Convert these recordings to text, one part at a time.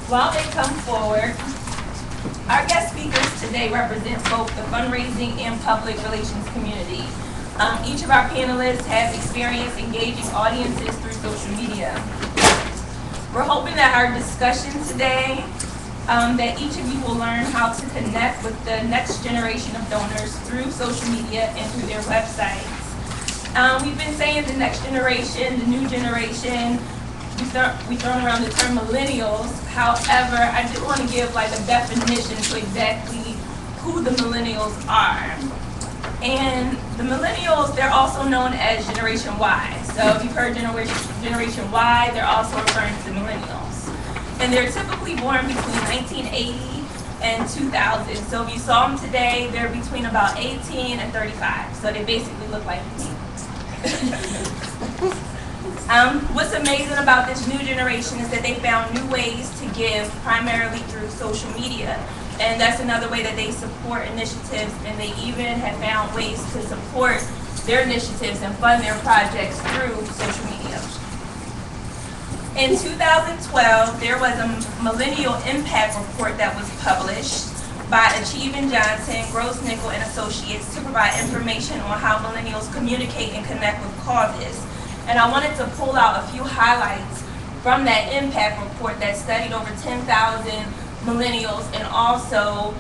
While they come forward, our guest speakers today represent both the fundraising and public relations community. Each of our panelists has experience engaging audiences through social media. We're hoping that our discussion today, that each of you will learn how to connect with the next generation of donors through social media and through their websites. We've been saying the next generation, the new generation. We thrown around the term millennials. However, I do want to give like a definition to exactly who the millennials are. And the millennials, they're also known as Generation Y. So if you've heard Generation Y, they're also referring to millennials. And they're typically born between 1980 and 2000. So if you saw them today, they're between about 18 and 35. So they basically look like me. What's amazing about this new generation is that they found new ways to give primarily through social media. And that's another way that they support initiatives, and they even have found ways to support their initiatives and fund their projects through social media. In 2012, there was a Millennial Impact Report that was published by Achieving Johnson, Gross Nickel and Associates to provide information on how millennials communicate and connect with causes. And I wanted to pull out a few highlights from that impact report that studied over 10,000 millennials and also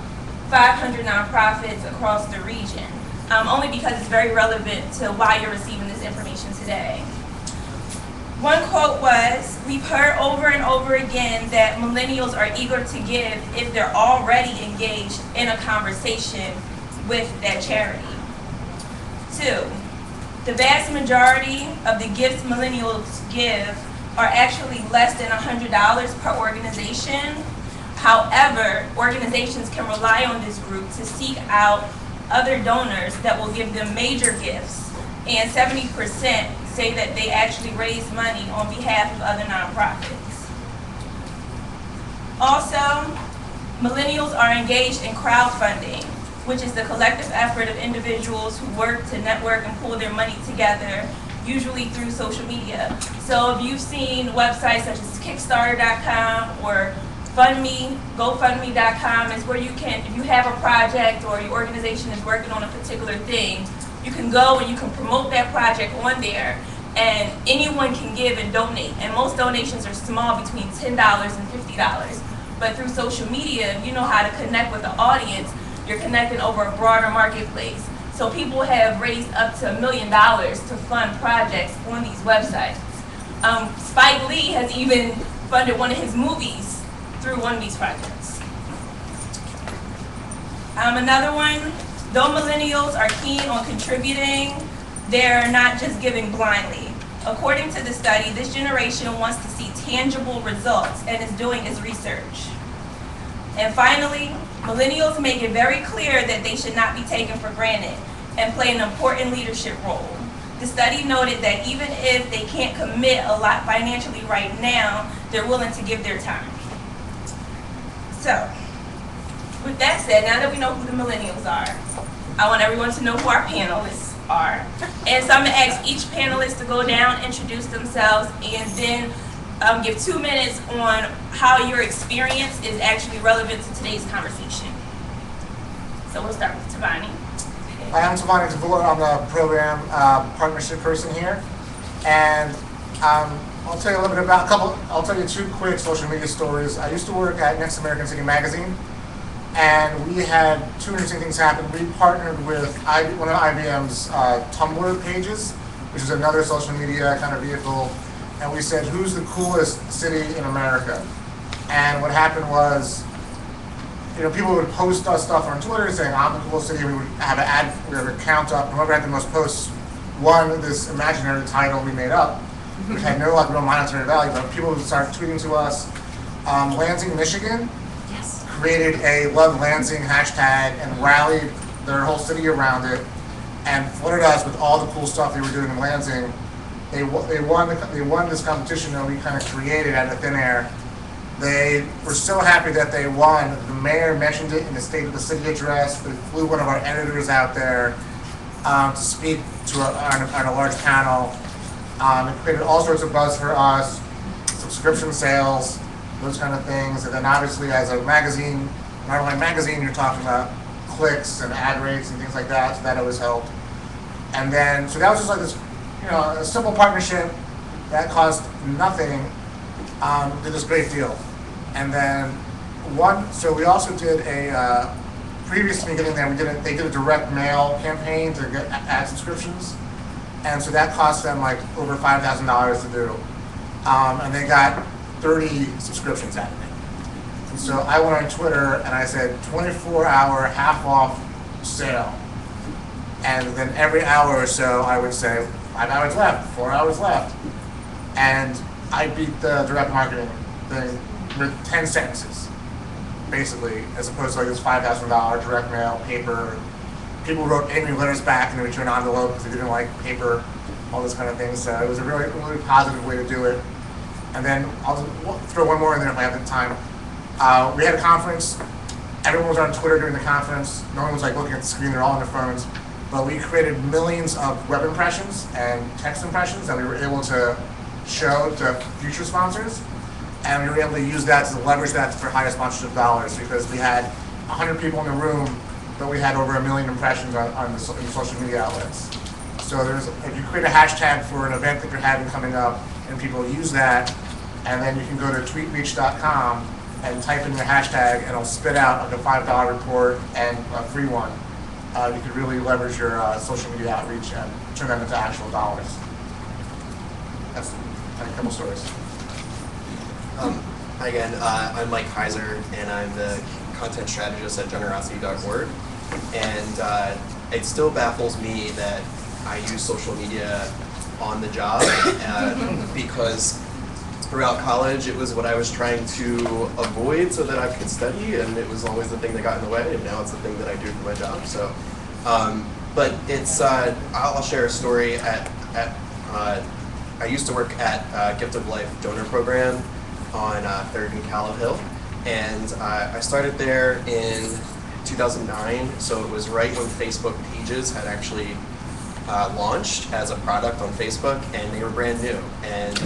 500 nonprofits across the region, only because it's very relevant to why you're receiving this information today. One quote was, "We've heard over and over again that millennials are eager to give if they're already engaged in a conversation with that charity." 2, the vast majority of the gifts millennials give are actually less than $100 per organization. However, organizations can rely on this group to seek out other donors that will give them major gifts, and 70% say that they actually raise money on behalf of other nonprofits. Also, millennials are engaged in crowdfunding, which is the collective effort of individuals who work to network and pool their money together, usually through social media. So if you've seen websites such as Kickstarter.com or GoFundMe.com is where you can, if you have a project or your organization is working on a particular thing, you can go and you can promote that project on there, and anyone can give and donate. And most donations are small, between $10 and $50. But through social media, if you know how to connect with the audience, you're connecting over a broader marketplace. So people have raised up to $1 million to fund projects on these websites. Spike Lee has even funded one of his movies through one of these projects. Another one, though millennials are keen on contributing, they're not just giving blindly. According to the study, this generation wants to see tangible results and is doing its research. And finally, millennials make it very clear that they should not be taken for granted and play an important leadership role. The study noted that even if they can't commit a lot financially right now, they're willing to give their time. So, with that said, now that we know who the millennials are, I want everyone to know who our panelists are. And so I'm going to ask each panelist to go down, introduce themselves, and then give 2 minutes on how your experience is actually relevant to today's conversation. So we'll start with Tabani. Hi, I'm Tabani Tavula. I'm the program partnership person here. And I'll tell you a little bit about I'll tell you 2 quick social media stories. I used to work at Next American City Magazine, and we had 2 interesting things happen. We partnered with one of IBM's Tumblr pages, which is another social media kind of vehicle, and we said, who's the coolest city in America? And what happened was, people would post us stuff on Twitter saying, I'm the coolest city. We would have we have a count up, and whoever had the most posts won this imaginary title we made up, which had no real monetary value, but people would start tweeting to us. Lansing, Michigan created a Love Lansing hashtag and rallied their whole city around it and flooded us with all the cool stuff they were doing in Lansing. They won this competition that we kind of created out of thin air. They were so happy that they won. The mayor mentioned it in the State of the City address. They flew one of our editors out there to speak to on a large panel. It created all sorts of buzz for us, subscription sales. those kind of things. And then obviously as a magazine, an online magazine, you're talking about clicks and ad rates and things like that, so that always helped. And then, so that was just like this, a simple partnership that cost nothing, did this great deal. And then so we also did previous to me getting there, they did a direct mail campaign to get ad subscriptions. And so that cost them like over $5,000 to do. And they got 30 subscriptions out of it. And so I went on Twitter and I said 24-hour half off sale. And then every hour or so I would say 5 hours left, 4 hours left. And I beat the direct marketing thing with 10 sentences, basically, as opposed to like this $5,000 direct mail, paper. People wrote angry letters back in the return envelope because they didn't like paper, all this kind of thing. So it was a really, really positive way to do it. And then I'll throw one more in there if I have the time. We had a conference. Everyone was on Twitter during the conference. No one was like looking at the screen. They're all on their phones. But we created millions of web impressions and text impressions that we were able to show to future sponsors. And we were able to use that to leverage that for higher sponsorship dollars because we had 100 people in the room, but we had over 1 million impressions on the social media outlets. So if you create a hashtag for an event that you're having coming up and people use that, and then you can go to tweetreach.com and type in your hashtag and it'll spit out like a $5 report and a free one. You could really leverage your social media outreach and turn them into actual dollars. That's a couple stories. Hi again, I'm Mike Heiser, and I'm the content strategist at generosity.org. And it still baffles me that I use social media on the job because throughout college it was what I was trying to avoid so that I could study, and it was always the thing that got in the way, and now it's the thing that I do for my job. So, but it's I'll share a story. I used to work at Gift of Life donor program on 3rd and Callow Hill, and I started there in 2009. So it was right when Facebook Pages had actually launched as a product on Facebook, and they were brand new. And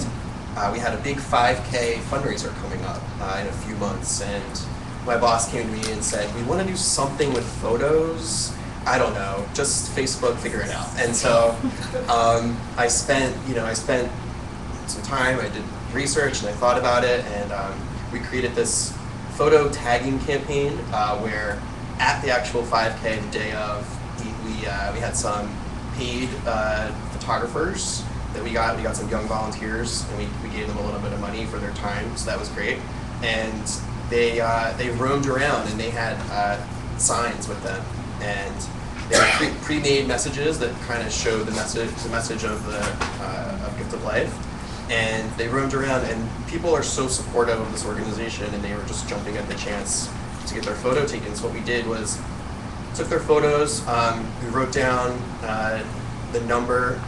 we had a big 5K fundraiser coming up in a few months, and my boss came to me and said, "We want to do something with photos. I don't know, just Facebook, figure it out." And so I spent some time. I did research and I thought about it, and we created this photo tagging campaign where at the actual 5K, the day of, we had some paid photographers that we got some young volunteers, and we gave them a little bit of money for their time, so that was great. And they roamed around and they had signs with them, and they were pre-made messages that kind of showed the message of Gift of Life. And they roamed around, and people are so supportive of this organization, and they were just jumping at the chance to get their photo taken. So what we did was took their photos, we wrote down the number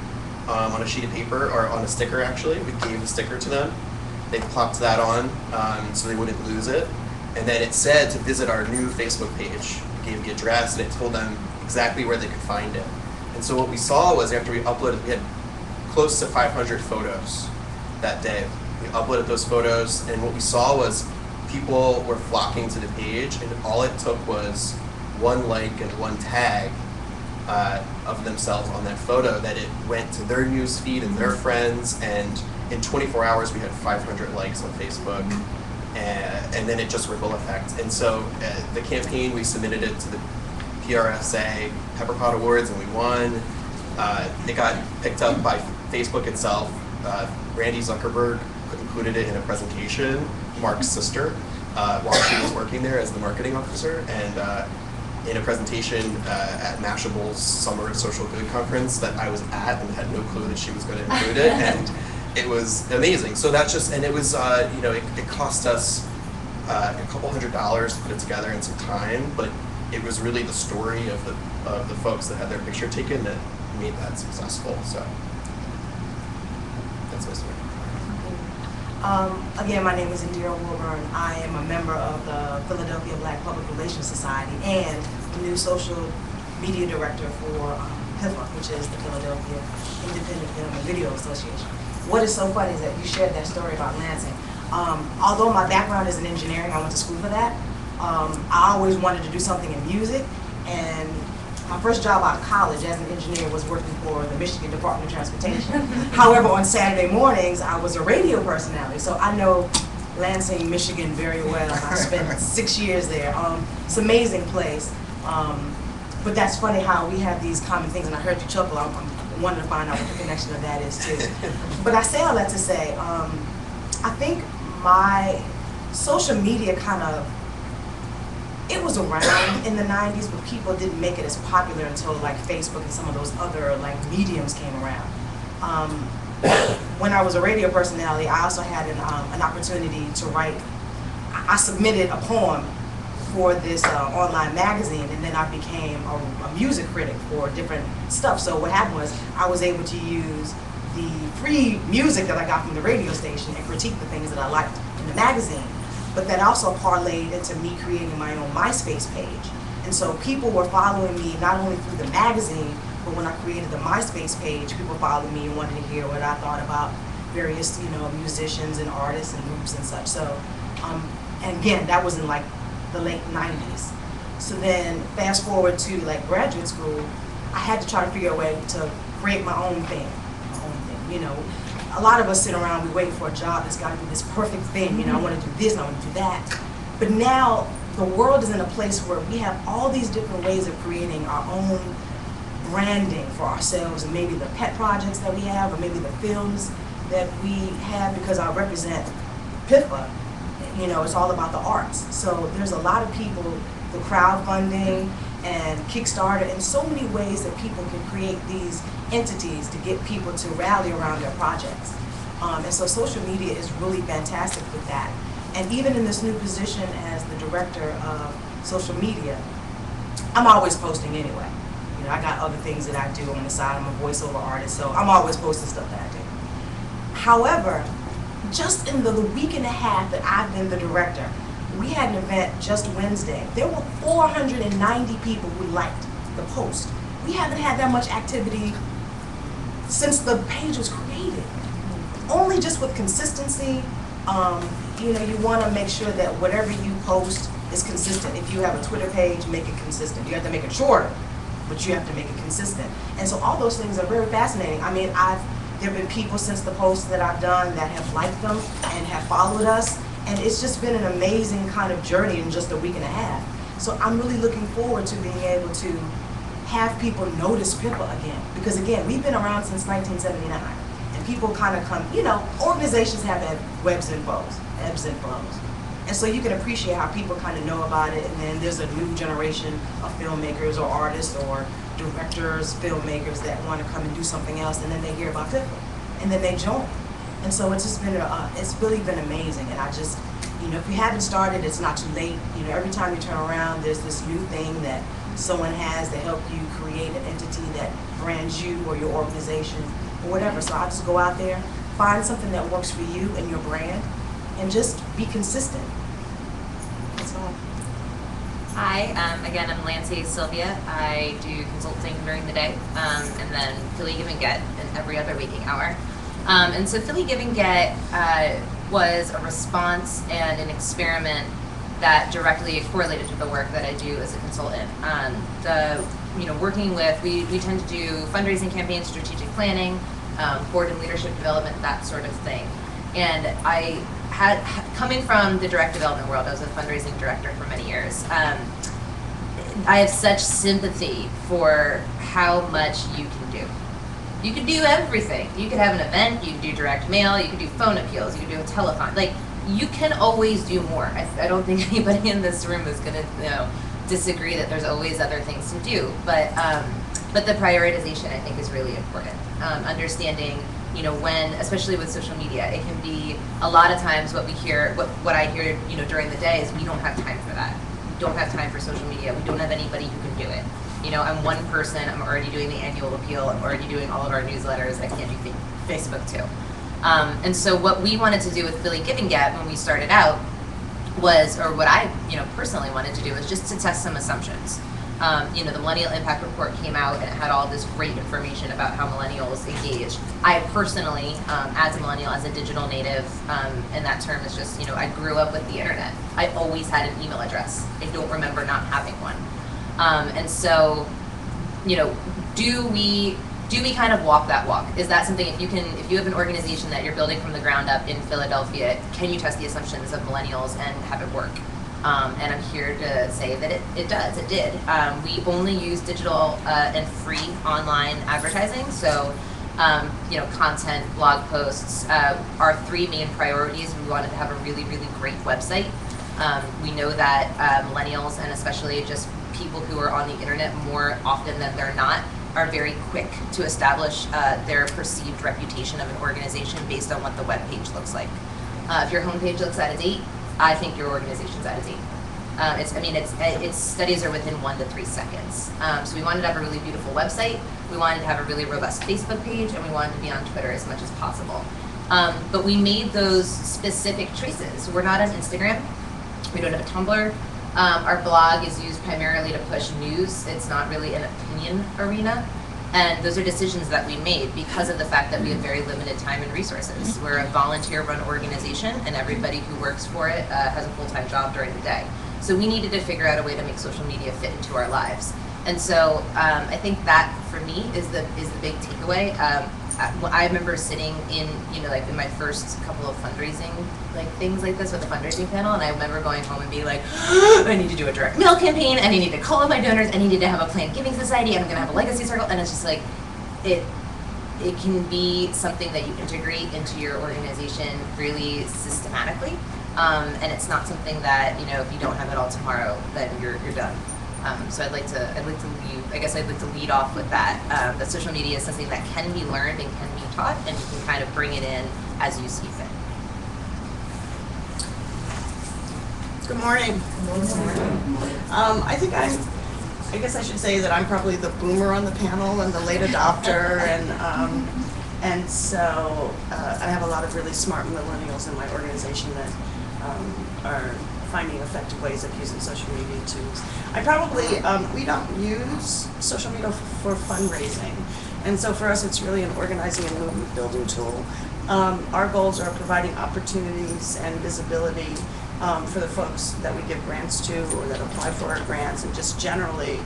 on a sheet of paper, or on a sticker actually. We gave the sticker to them. They plopped that on so they wouldn't lose it. And then it said to visit our new Facebook page. We gave the address, and it told them exactly where they could find it. And so what we saw was after we uploaded, we had close to 500 photos that day. We uploaded those photos, and what we saw was people were flocking to the page, and all it took was one like and one tag of themselves on that photo, that it went to their news feed and their friends, and in 24 hours we had 500 likes on Facebook, and then it just ripple effect. And so the campaign, we submitted it to the PRSA Pepperpot Awards, and we won. It got picked up by Facebook itself. Randy Zuckerberg included it in a presentation, Mark's sister, while she was working there as the marketing officer, and in a presentation at Mashable's Summer Social Good Conference that I was at, and had no clue that she was going to include it, and it was amazing. So that's just, and it was, it cost us a couple $100 to put it together and some time, but it was really the story of the folks that had their picture taken that made that successful. So that's my story. Again, my name is Indira Wilburn. I am a member of the Philadelphia Black Public Relations Society and the new social media director for PIFA, which is the Philadelphia Independent Film and Video Association. What is so funny is that you shared that story about Lansing. Although my background is in engineering, I went to school for that. I always wanted to do something in music, and my first job out of college as an engineer was working for the Michigan Department of Transportation. However, on Saturday mornings, I was a radio personality, so I know Lansing, Michigan very well. I spent 6 years there. It's an amazing place. But that's funny how we have these common things, and I heard you chuckle. I'm wanting to find out what the connection of that is too. But I say all that to say, I think my social media it was around in the 90s, but people didn't make it as popular until like Facebook and some of those other like mediums came around. When I was a radio personality, I also had an opportunity to write. I submitted a poem for this online magazine, and then I became a music critic for different stuff. So what happened was I was able to use the free music that I got from the radio station and critique the things that I liked in the magazine. But that also parlayed into me creating my own MySpace page. And so people were following me not only through the magazine, but when I created the MySpace page, people followed me and wanted to hear what I thought about various, musicians and artists and groups and such. So, and again, that was in like the late 90s. So then fast forward to like graduate school, I had to try to figure a way to create my own thing. A lot of us sit around, we wait for a job that's got to be this perfect thing. I want to do this, and I want to do that. But now the world is in a place where we have all these different ways of creating our own branding for ourselves, and maybe the pet projects that we have, or maybe the films that we have, because I represent PIFA. It's all about the arts. So there's a lot of people, the crowdfunding and Kickstarter, and so many ways that people can create these entities to get people to rally around their projects. And so social media is really fantastic with that. And even in this new position as the director of social media, I'm always posting anyway. I got other things that I do on the side. I'm a voiceover artist, so I'm always posting stuff that I do. However, just in the week and a half that I've been the director, we had an event just Wednesday. There were 490 people who liked the post. We haven't had that much activity since the page was created. Only just with consistency. You want to make sure that whatever you post is consistent. If you have a Twitter page, make it consistent. You have to make it shorter, but you have to make it consistent. And so all those things are very fascinating. I mean, there have been people since the posts that I've done that have liked them and have followed us. And it's just been an amazing kind of journey in just a week and a half. So I'm really looking forward to being able to have people notice PIFA again. Because again, we've been around since 1979. And people kind of come, organizations have ebbs and flows. And so you can appreciate how people kind of know about it. And then there's a new generation of filmmakers or artists or directors, filmmakers that want to come and do something else. And then they hear about PIFA. And then they join. And so it's just been, it's really been amazing. And I just, if you haven't started, it's not too late. Every time you turn around, there's this new thing that someone has to help you create an entity that brands you or your organization or whatever. So I just go out there, find something that works for you and your brand, and just be consistent. That's all. Hi, again, I'm Lancey Sylvia. I do consulting during the day, and then Philly Give and Get in every other waking hour. And so Philly Give and Get was a response and an experiment that directly correlated to the work that I do as a consultant. Working with, we tend to do fundraising campaigns, strategic planning, board and leadership development, that sort of thing. And I had, coming from the direct development world, I was a fundraising director for many years. I have such sympathy for how much you can do. You could do everything. You could have an event, you could do direct mail, you could do phone appeals, you could do a telethon. Like, you can always do more. I don't think anybody in this room is gonna, disagree that there's always other things to do. But the prioritization, I think, is really important. Understanding, when, especially with social media, it can be a lot of times what I hear, during the day is we don't have time for that. We don't have time for social media. We don't have anybody who can do it. I'm one person, I'm already doing the annual appeal, I'm already doing all of our newsletters, I can't do Facebook too. And so what we wanted to do with Philly Give and Get when we started out was, or what I personally wanted to do was just to test some assumptions. The Millennial Impact Report came out and it had all this great information about how millennials engage. I personally, as a millennial, as a digital native, and that term is just, I grew up with the internet. I always had an email address. I don't remember not having one. And so, do we kind of walk that walk? Is that something, if you have an organization that you're building from the ground up in Philadelphia, can you test the assumptions of millennials and have it work? And I'm here to say that it does, it did. We only use digital and free online advertising, so content, blog posts, our 3 main priorities. We wanted to have a really, really great website. We know that millennials, and especially just people who are on the internet more often than they're not, are very quick to establish their perceived reputation of an organization based on what the web page looks like. If your homepage looks out of date, I think your organization's out of date. Its studies are within 1 to 3 seconds. So we wanted to have a really beautiful website, we wanted to have a really robust Facebook page, and we wanted to be on Twitter as much as possible. But we made those specific choices. We're not on Instagram, we don't have a Tumblr. Our blog is used primarily to push news. It's not really an opinion arena. And those are decisions that we made because of the fact that we have very limited time and resources. We're a volunteer-run organization, and everybody who works for it has a full-time job during the day. So we needed to figure out a way to make social media fit into our lives. And so I think that, for me, is the big takeaway. I remember sitting in, in my first couple of fundraising, things like this with a fundraising panel, and I remember going home and being like, I need to do a direct mail campaign, and I need to call up my donors, and I need to have a planned giving society, and I'm gonna have a legacy circle, and it's just like, it can be something that you integrate into your organization really systematically, and it's not something that, if you don't have it all tomorrow, then you're done. So I'd like to lead off with that. That social media is something that can be learned and can be taught, and you can kind of bring it in as you see fit. Good morning. I guess I should say that I'm probably the boomer on the panel and the late adopter, and so I have a lot of really smart millennials in my organization that are finding effective ways of using social media tools. We don't use social media for fundraising, and so for us it's really an organizing and movement building tool. Our goals are providing opportunities and visibility for the folks that we give grants to or that apply for our grants, and just generally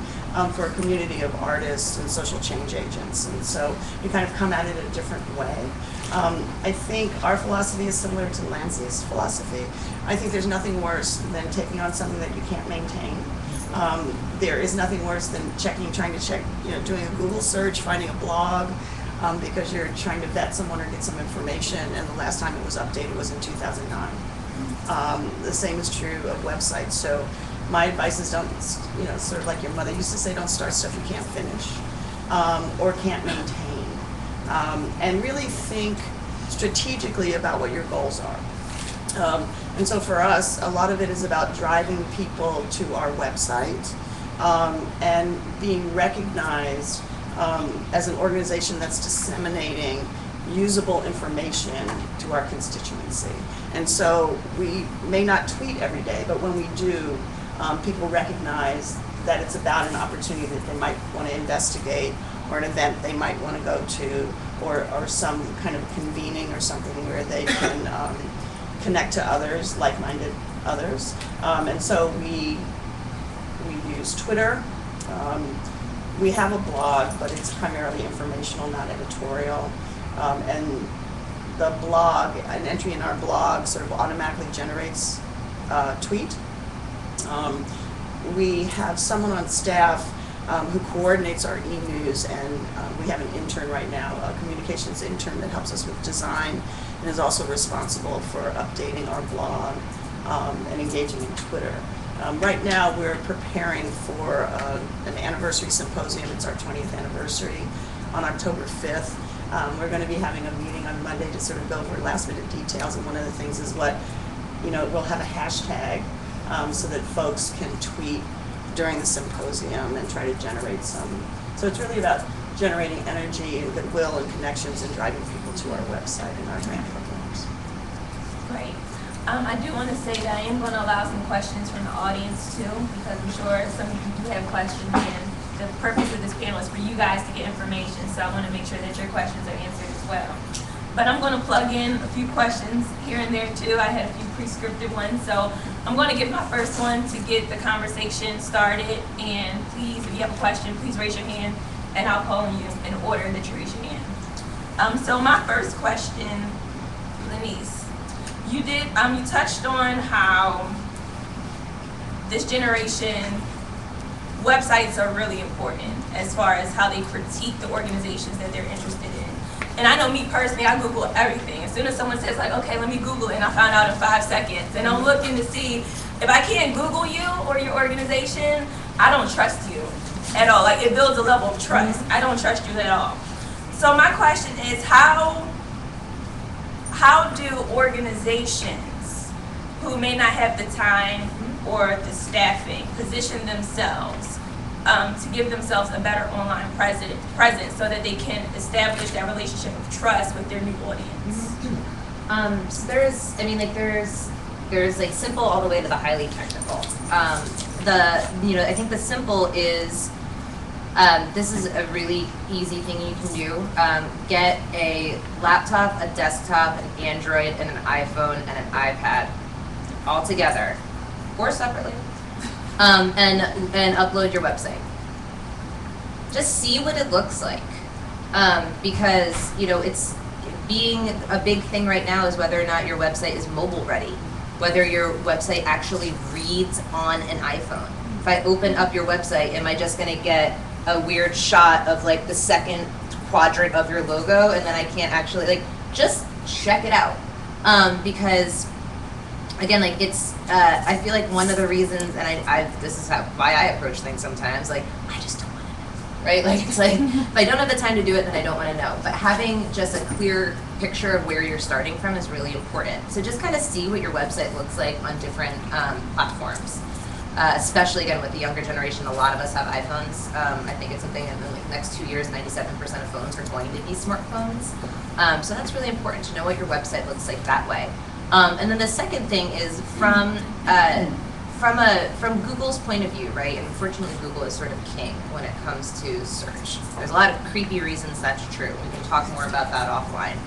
for a community of artists and social change agents. And so we kind of come at it a different way. I think our philosophy is similar to Lancey's philosophy. I think there's nothing worse than taking on something that you can't maintain. There is nothing worse than trying to check, doing a Google search, finding a blog, because you're trying to vet someone or get some information, and the last time it was updated was in 2009. The same is true of websites. So my advice is don't, sort of like your mother used to say, don't start stuff you can't finish or can't maintain. And really think strategically about what your goals are. And so for us, a lot of it is about driving people to our website and being recognized as an organization that's disseminating usable information to our constituency. And so we may not tweet every day, but when we do, people recognize that it's about an opportunity that they might want to investigate, or an event they might want to go to, or some kind of convening or something where they can connect to others, like-minded others. And so we use Twitter. We have a blog, but it's primarily informational, not editorial. And the blog, an entry in our blog sort of automatically generates a tweet. We have someone on staff who coordinates our e-news, and we have an intern right now, a communications intern that helps us with design and is also responsible for updating our blog and engaging in Twitter. Right now we're preparing for an anniversary symposium. It's our 20th anniversary on October 5th. We're going to be having a meeting on Monday to sort of go over last minute details, and one of the things is we'll have a hashtag so that folks can tweet during the symposium and try to generate some. So it's really about generating energy and goodwill and connections and driving people to our website and our grant programs. Great. I do want to say that I am going to allow some questions from the audience too, because I'm sure some of you do have questions, and the purpose of this panel is for you guys to get information, so I want to make sure that your questions are answered as well. But I'm going to plug in a few questions here and there too. I had a few prescriptive ones, so I'm going to give my first one to get the conversation started. And please, if you have a question, please raise your hand, and I'll call on you in order that you raise your hand. So my first question, Lenise, you touched on how this generation websites are really important as far as how they critique the organizations that they're interested in. And I know me personally, I Google everything. As soon as someone says like, okay, let me Google it, and I found out in 5 seconds. And I'm looking to see if I can't Google you or your organization, I don't trust you at all. Like, it builds a level of trust. I don't trust you at all. So my question is, how do organizations who may not have the time or the staffing position themselves to give themselves a better online presence so that they can establish that relationship of trust with their new audience? So there's like simple all the way to the highly technical. I think the simple is, this is a really easy thing you can do. Get a laptop, a desktop, an Android, and an iPhone, and an iPad all together, or separately, and upload your website. Just see what it looks like, because it's being a big thing right now is whether or not your website is mobile ready, whether your website actually reads on an iPhone. If I open up your website, am I just going to get a weird shot of like the second quadrant of your logo, and then I can't actually just check it out, because again, it's I feel like one of the reasons, and this is why I approach things sometimes, I just don't want to know, right? It's like if I don't have the time to do it, then I don't want to know. But having just a clear picture of where you're starting from is really important. So just kind of see what your website looks like on different platforms. Especially again with the younger generation, a lot of us have iPhones. I think it's something in the next 2 years, 97% of phones are going to be smartphones. So that's really important to know what your website looks like that way. And then the second thing is from Google's point of view, right? And unfortunately, Google is sort of king when it comes to search. There's a lot of creepy reasons that's true. We can talk more about that offline.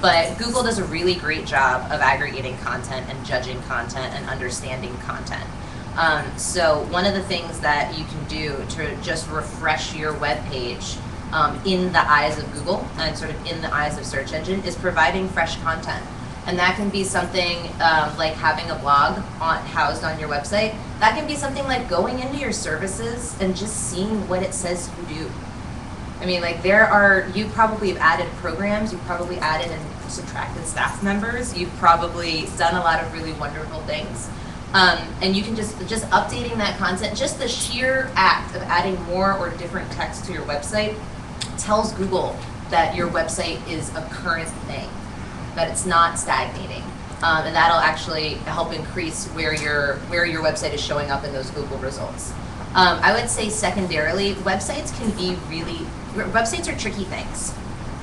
But Google does a really great job of aggregating content and judging content and understanding content. So one of the things that you can do to just refresh your web page in the eyes of Google and sort of in the eyes of search engine is providing fresh content. And that can be something like having a blog housed on your website. That can be something like going into your services and just seeing what it says you do. I mean, you probably have added programs, you've probably added and subtracted staff members, you've probably done a lot of really wonderful things. And you can just updating that content, just the sheer act of adding more or different text to your website tells Google that your website is a current thing, that it's not stagnating. And that'll actually help increase where your website is showing up in those Google results. I would say secondarily, websites are tricky things,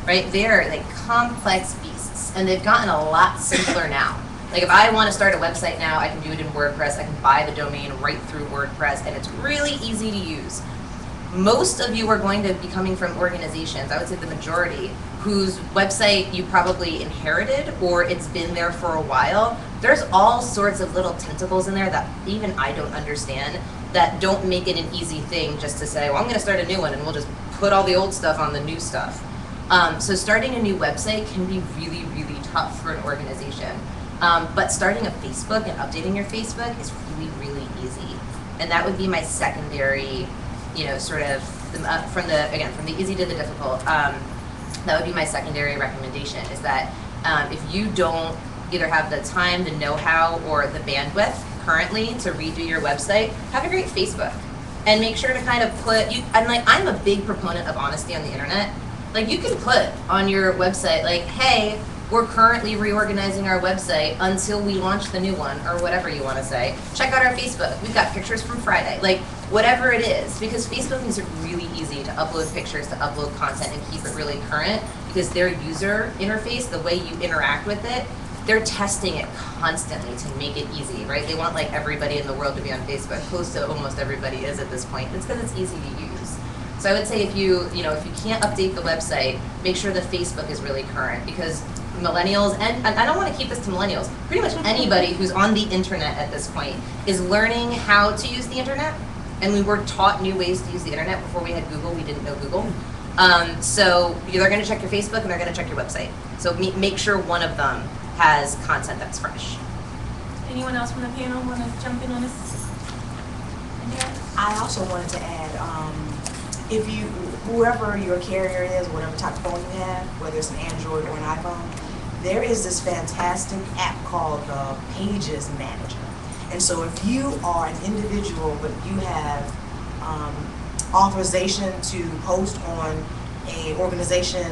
right? They're complex beasts, and they've gotten a lot simpler now. If I want to start a website now, I can do it in WordPress. I can buy the domain right through WordPress, and it's really easy to use. Most of you are going to be coming from organizations, I would say the majority, whose website you probably inherited or it's been there for a while. There's all sorts of little tentacles in there that even I don't understand that don't make it an easy thing just to say, well, I'm going to start a new one and we'll just put all the old stuff on the new stuff. So starting a new website can be really, really tough for an organization. But starting a Facebook and updating your Facebook is really, really easy. And that would be my secondary, from the easy to the difficult, that would be my secondary recommendation is that if you don't either have the time, the know-how, or the bandwidth currently to redo your website, have a great Facebook. And make sure to kind of I'm a big proponent of honesty on the internet. You can put on your website, hey, we're currently reorganizing our website until we launch the new one, or whatever you want to say. Check out our Facebook. We've got pictures from Friday. Whatever it is, because Facebook makes it really easy to upload pictures, to upload content, and keep it really current, because their user interface, the way you interact with it, they're testing it constantly to make it easy, right? They want like everybody in the world to be on Facebook. Close to almost everybody is at this point. It's because it's easy to use. So I would say if you can't update the website, make sure the Facebook is really current, because millennials, and I don't want to keep this to millennials, pretty much anybody who's on the internet at this point is learning how to use the internet. And we were taught new ways to use the internet before we had Google. We didn't know Google. So they're going to check your Facebook and they're going to check your website. So make sure one of them has content that's fresh. Anyone else from the panel want to jump in on this? I also wanted to add, if you, whoever your carrier is, whatever type of phone you have, whether it's an Android or an iPhone, there is this fantastic app called the Pages Manager. And so if you are an individual, but you have authorization to post on a organization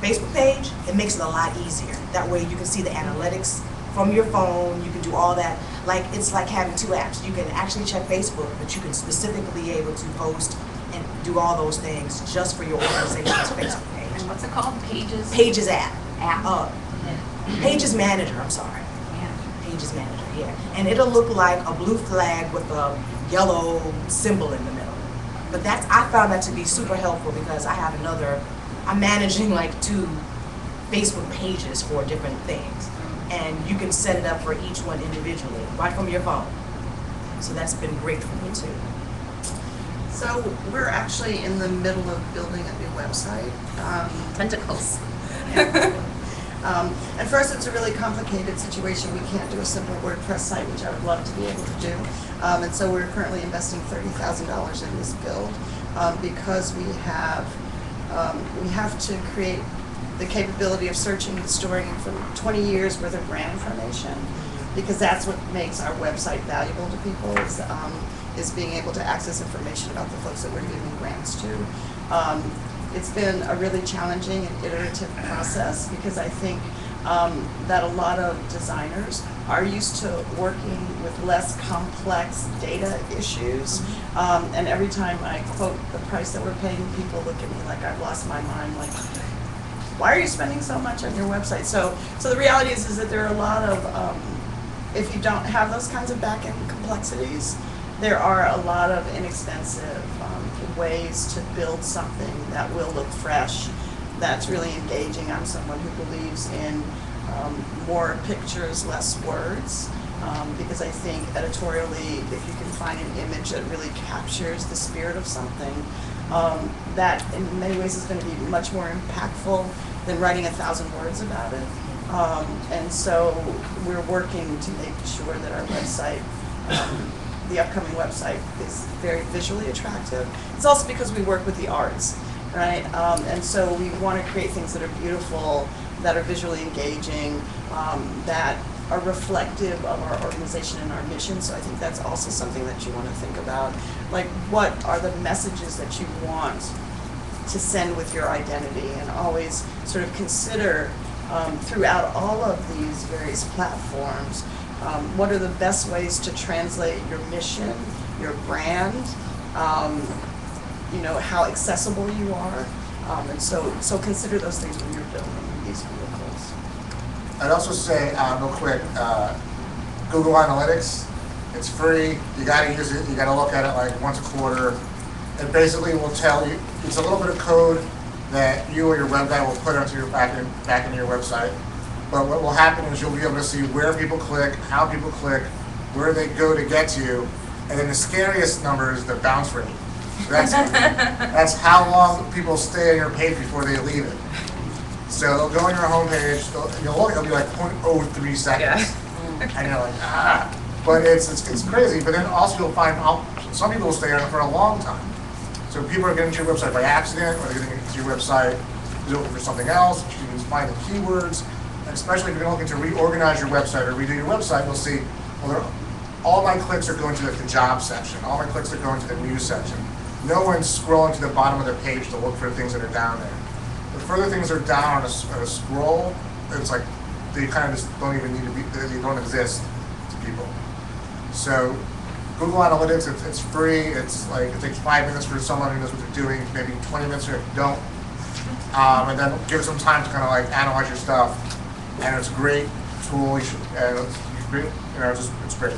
Facebook page, it makes it a lot easier. That way you can see the analytics from your phone, you can do all that. Like, it's like having two apps. You can actually check Facebook, but you can specifically be able to post and do all those things just for your organization's Facebook page. And what's it called? Pages? Pages app. App. Pages Manager, I'm sorry. Pages Manager, yeah. And it'll look like a blue flag with a yellow symbol in the middle. But I found that to be super helpful because I'm managing like 2 Facebook pages for different things. And you can set it up for each one individually, right from your phone. So that's been great for me too. So we're actually in the middle of building a new website. Tentacles. And first, it's a really complicated situation. We can't do a simple WordPress site, which I would love to be able to do. And so we're currently investing $30,000 in this build because we have to create the capability of searching and storing from 20 years worth of grant information, because that's what makes our website valuable to people, is being able to access information about the folks that we're giving grants to. It's been a really challenging and iterative process because I think that a lot of designers are used to working with less complex data issues. And every time I quote the price that we're paying, people look at me like I've lost my mind, like, why are you spending so much on your website? So the reality is that there are a lot of, if you don't have those kinds of back-end complexities, there are a lot of inexpensive ways to build something that will look fresh, that's really engaging. I'm someone who believes in more pictures, less words, because I think editorially, if you can find an image that really captures the spirit of something, that in many ways is going to be much more impactful than writing 1,000 words about it. And so we're working to make sure that our website, the upcoming website, is very visually attractive. It's also because we work with the arts, right? And so we want to create things that are beautiful, that are visually engaging, that are reflective of our organization and our mission. So I think that's also something that you want to think about. Like, what are the messages that you want to send with your identity? And always sort of consider throughout all of these various platforms, what are the best ways to translate your mission, your brand, how accessible you are. And so consider those things when you're building these vehicles. I'd also say, real quick, Google Analytics, it's free. You gotta use it. You gotta look at it like once a quarter. It basically will tell you, it's a little bit of code that you or your web guy will put onto your back into your website. But what will happen is you'll be able to see where people click, how people click, where they go to get to you, and then the scariest number is the bounce rate. So that's how long people stay on your page before they leave it. So they'll go on your homepage, you'll look, it'll be like 0.03 seconds. And you're like, ah. But it's crazy. But then also you'll find some people will stay on it for a long time. So people are getting to your website by accident, or they're getting to your website looking for something else. You can find the keywords. And especially if you're looking to reorganize your website or redo your website, you'll see, well, all my clicks are going to the job section. All my clicks are going to the news section. No one's scrolling to the bottom of the page to look for things that are down there. The further things are down on a scroll, it's like they kind of just don't even need to be, they don't exist to people. So Google Analytics, it's free. It's like, it takes 5 minutes for someone who knows what they're doing, maybe 20 minutes if you don't. And then give some time to kind of like analyze your stuff. and it's a great tool. It's great, it's great.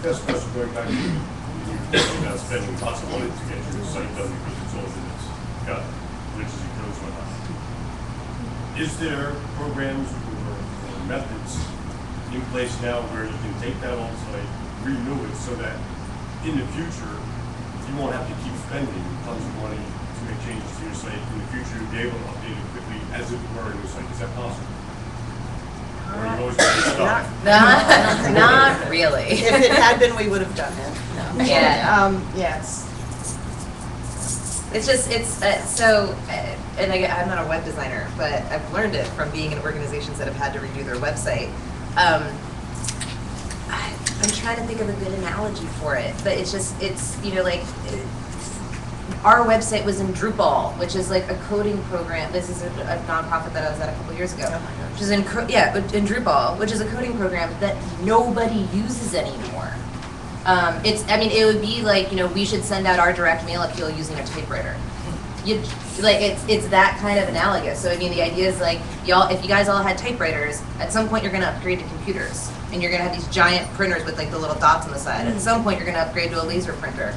Yes, question going back to you about spending lots of money to get your site done because it's old and it's got glitches and codes and whatnot. Is there programs or methods in place now where you can take that old site, renew it so that in the future you won't have to keep spending tons of money to make changes to your site in the future, you'll be able to update it quickly as if it were a new site? Is that possible? Or you always get stuck? Not really. If it had been, we would have done it. No. Yeah. Yes. It's just, so, and I'm not a web designer, but I've learned it from being in organizations that have had to redo their website. I'm trying to think of a good analogy for it, but it's just, our website was in Drupal, which is like a coding program. This is a nonprofit that I was at a couple years ago, which is in Drupal, which is a coding program that nobody uses anymore. It would be like, we should send out our direct mail appeal using a typewriter. It's that kind of analogous. So the idea is like, if you guys all had typewriters, at some point you're going to upgrade to computers, and you're going to have these giant printers with like the little dots on the side. At some point you're going to upgrade to a laser printer.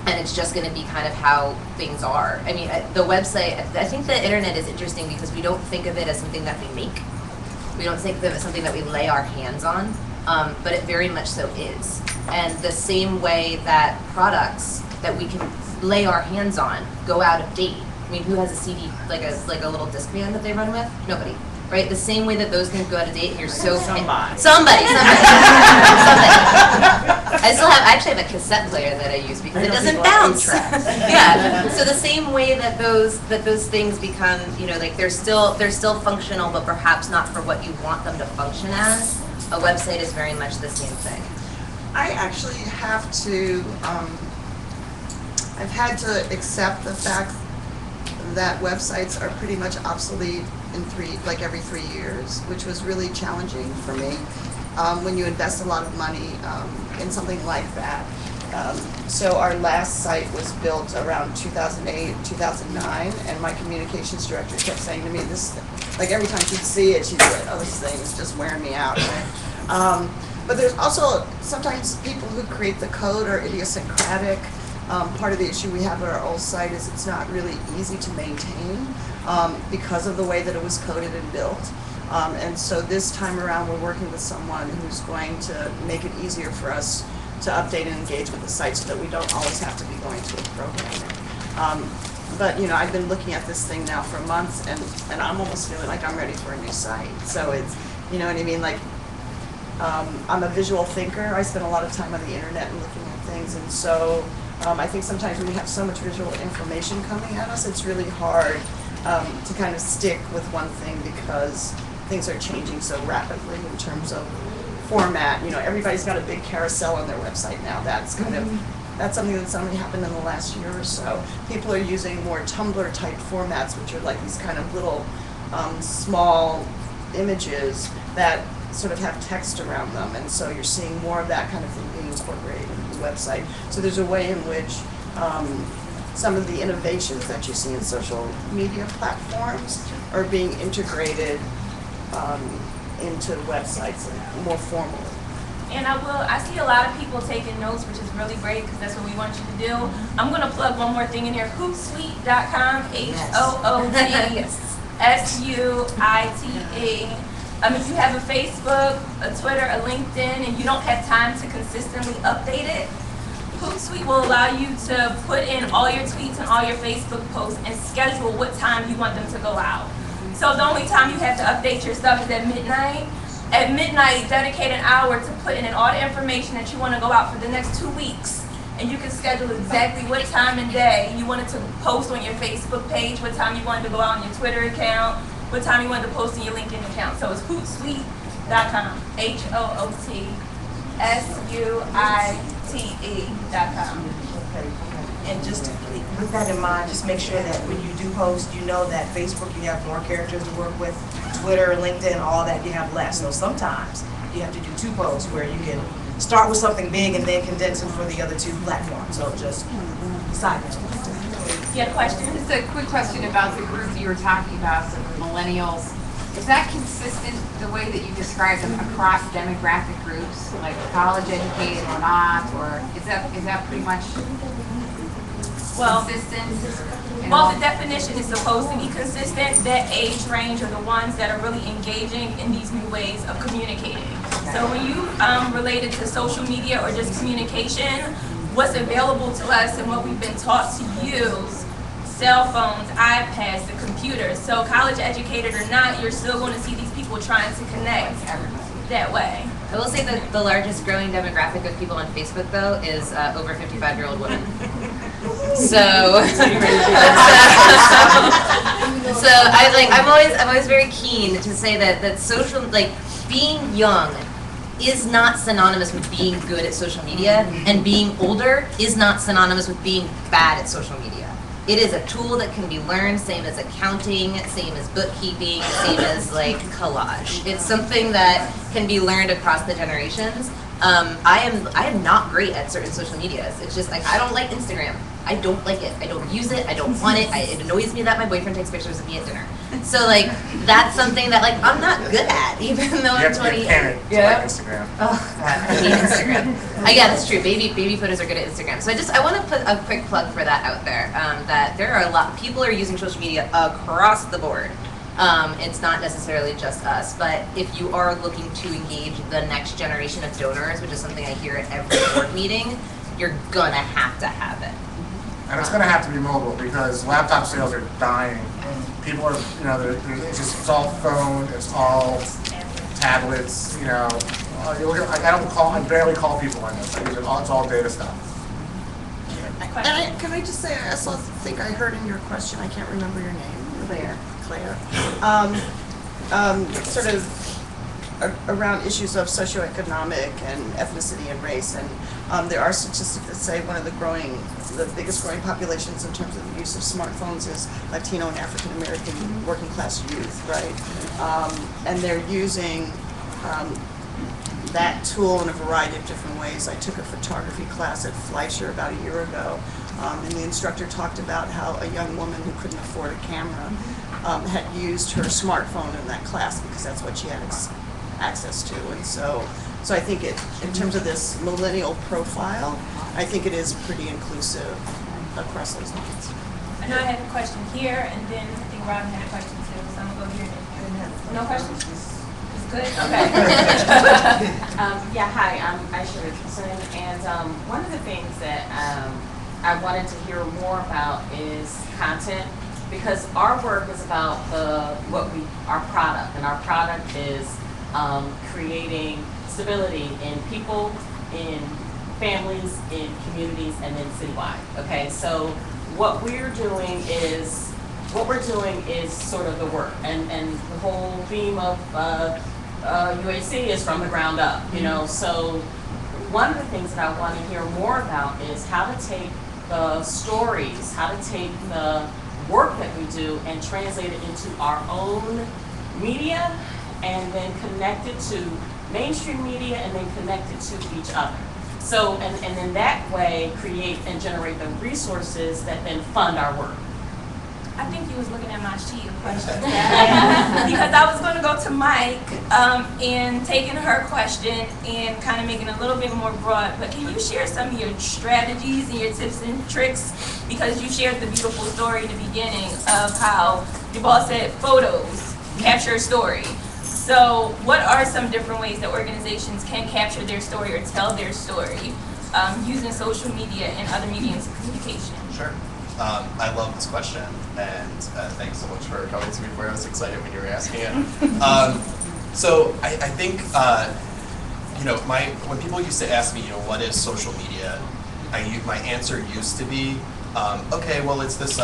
And it's just going to be kind of how things are. The website, I think the internet is interesting because we don't think of it as something that we make. We don't think of it as something that we lay our hands on, but it very much so is. And the same way that products that we can lay our hands on go out of date. Who has a CD, like a little Discman that they run with? Nobody. Right? The same way that those things go out of date and you're so... Somebody. I actually have a cassette player that I use because it doesn't bounce. Yeah. So the same way that those things become, they're still functional, but perhaps not for what you want them to function as. A website is very much the same thing. I actually have to, I've had to accept the fact that websites are pretty much obsolete every 3 years, which was really challenging for me when you invest a lot of money in something like that. So our last site was built around 2008, 2009, and my communications director kept saying to me, every time she'd see it, she'd be like, oh, this thing is just wearing me out. But there's also sometimes people who create the code are idiosyncratic. Part of the issue we have at our old site is it's not really easy to maintain because of the way that it was coded and built. And so this time around we're working with someone who's going to make it easier for us to update and engage with the site so that we don't always have to be going to a programmer. But I've been looking at this thing now for months and I'm almost feeling like I'm ready for a new site. So it's, you know what I mean? I'm a visual thinker. I spend a lot of time on the internet and looking at things, and so I think sometimes when we have so much visual information coming at us, it's really hard to kind of stick with one thing because things are changing so rapidly in terms of format. Everybody's got a big carousel on their website now. That's something that's only happened in the last year or so. People are using more Tumblr type formats, which are like these kind of little small images that sort of have text around them, and so you're seeing more of that kind of thing being incorporated into the website. So there's a way in which some of the innovations that you see in social media platforms are being integrated into websites more formally. And I see a lot of people taking notes, which is really great because that's what we want you to do. I'm going to plug one more thing in here, Hootsuite.com, HOOTSUITE. If you have a Facebook, a Twitter, a LinkedIn, and you don't have time to consistently update it, Hootsuite will allow you to put in all your tweets and all your Facebook posts and schedule what time you want them to go out. So the only time you have to update your stuff is at midnight. At midnight, dedicate an hour to put in all the information that you want to go out for the next 2 weeks. And you can schedule exactly what time and day you wanted to post on your Facebook page, what time you wanted to go out on your Twitter account, what time you wanted to post in your LinkedIn account. So it's Hootsuite.com, HOOTSUITE.com. And just with that in mind, just make sure that when you do post, you know that Facebook, you have more characters to work with, Twitter, LinkedIn, all that, you have less. So sometimes you have to do 2 posts where you can start with something big and then condense it for the other 2 platforms. So just side note. You had a question? Just a quick question about the group you were talking about, so the millennials. Is that consistent, the way that you describe them, across demographic groups, like college educated or not, or is that pretty much Well, consistent? Well, the definition is supposed to be consistent. That age range are the ones that are really engaging in these new ways of communicating. So when you relate it to social media or just communication, what's available to us and what we've been taught to use, cell phones, iPads, the computers. So college educated or not, you're still going to see these people trying to connect that way. I will say that the largest growing demographic of people on Facebook, though, is over 55-year-old women. So I'm always very keen to say that social, like, being young is not synonymous with being good at social media, and being older is not synonymous with being bad at social media. It is a tool that can be learned, same as accounting, same as bookkeeping, same as like collage. It's something that can be learned across the generations. I am not great at certain social medias. It's just like, I don't like Instagram. I don't like it. I don't use it. I don't want it. It annoys me that my boyfriend takes pictures of me at dinner. So like, that's something that like I'm not good at, even though I'm 28. You have to get panicked to like Instagram. Oh God, I hate Instagram. Yeah, that's true. Baby photos are good at Instagram. So I want to put a quick plug for that out there. That there are a lot people are using social media across the board. It's not necessarily just us, but if you are looking to engage the next generation of donors, which is something I hear at every board meeting, you're gonna have to have it. And it's gonna have to be mobile because laptop sales are dying. People are, it's all phone, it's all tablets, you look at, I barely call people on this. It's all data stuff. And can I just say, I also think I heard in your question, I can't remember your name. Claire. Sort of around issues of socioeconomic and ethnicity and race, and there are statistics that say one of the biggest growing populations in terms of the use of smartphones is Latino and African American working class youth, right? And they're using that tool in a variety of different ways. I took a photography class at Fleischer about a year ago, and the instructor talked about how a young woman who couldn't afford a camera had used her smartphone in that class because that's what she had access to. And so I think in terms of this millennial profile, I think it is pretty inclusive across those lines. I know I had a question here, and then I think Robin had a question too, so I'm gonna go here and then. No questions? It's good? Okay. Yeah, hi, I'm Aisha Richardson, and one of the things that I wanted to hear more about is content, because our work is about our product, and our product is creating stability in people, in families, in communities, and then citywide. Okay, so what we're doing is sort of the work, and the whole theme of UAC is from the ground up. So one of the things that I want to hear more about is how to take the stories, how to take the work that we do and translate it into our own media, and then connect it to mainstream media, and then connect it to each other. So, and in that way, create and generate the resources that then fund our work. I think you was looking at my sheet of questions. Because I was going to go to Mike and taking her question and kind of making it a little bit more broad. But can you share some of your strategies and your tips and tricks? Because you shared the beautiful story in the beginning of how you boss said photos capture a story. So what are some different ways that organizations can capture their story or tell their story using social media and other mediums of communication? Sure. I love this question, and thanks so much for coming to me for it. I was excited when you were asking it. So I think, when people used to ask me, what is social media, my answer used to be, okay, well, it's this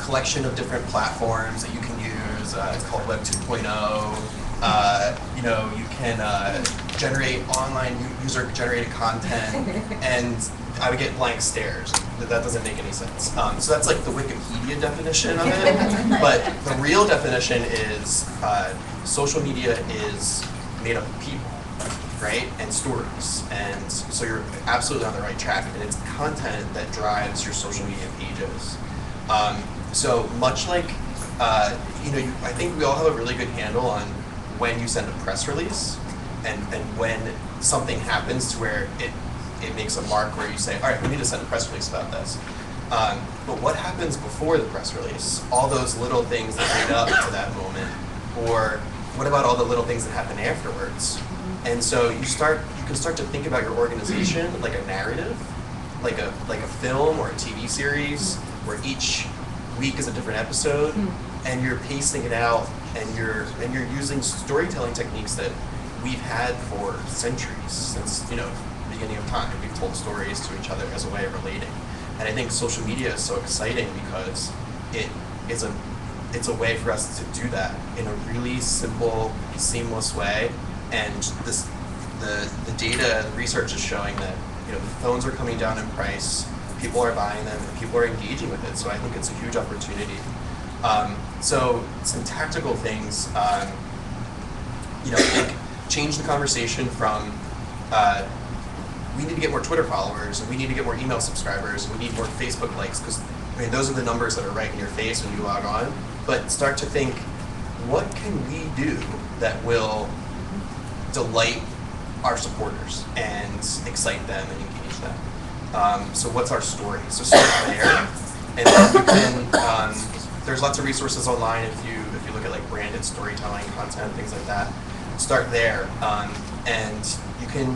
collection of different platforms that you can use. It's called Web 2.0. You can generate online user-generated content, and I would get blank stares. That doesn't make any sense. So that's like the Wikipedia definition of it. But the real definition is social media is made up of people. right? And stories. And so you're absolutely on the right track. And it's content that drives your social media pages. So much like, I think we all have a really good handle on when you send a press release and when something happens to where it makes a mark where you say, all right, we need to send a press release about this. But what happens before the press release? All those little things that lead up to that moment. Or what about all the little things that happen afterwards? And so you can start to think about your organization like a narrative, like a film or a TV series where each week is a different episode, and you're pacing it out, and you're using storytelling techniques that we've had for centuries, since the beginning of time. We've told stories to each other as a way of relating. And I think social media is so exciting because it's a way for us to do that in a really simple, seamless way. And the data, the research is showing that the phones are coming down in price, people are buying them, and people are engaging with it. So I think it's a huge opportunity. So some tactical things, like change the conversation from we need to get more Twitter followers, and we need to get more email subscribers, and we need more Facebook likes, because those are the numbers that are right in your face when you log on. But start to think, what can we do that will delight our supporters and excite them and engage them? So what's our story? So start there, and then you can. There's lots of resources online if you look at like branded storytelling content, things like that. Start there, and you can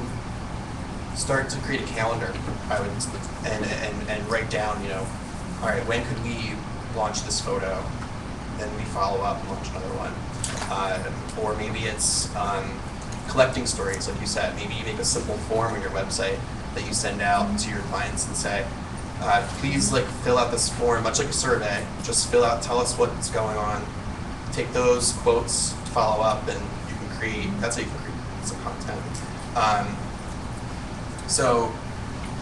start to create a calendar. And write down, all right, when could we launch this photo? Then we follow up and launch another one. Or maybe it's collecting stories, like you said. Maybe you make a simple form on your website that you send out to your clients and say, please fill out this form, much like a survey. Just fill out, tell us what's going on. Take those quotes, follow up, and you can create. That's how you can create some content.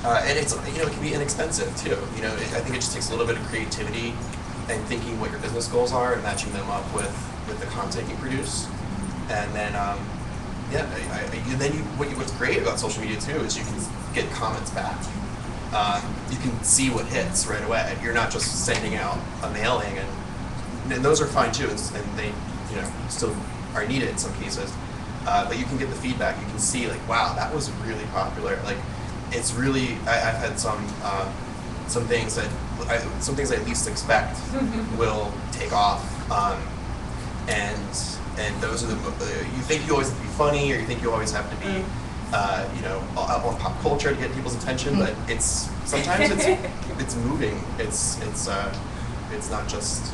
And it's it can be inexpensive too. I think it just takes a little bit of creativity and thinking what your business goals are and matching them up with the content you produce. And then what's great about social media too is you can get comments back. You can see what hits right away. You're not just sending out a mailing, and those are fine too, and they still are needed in some cases. But you can get the feedback. You can see wow, that was really popular. It's really I've had some things that I least expect will take off, and those are you think you always have to be funny, or you think you always have to be on pop culture to get people's attention, but sometimes it's moving. It's not just.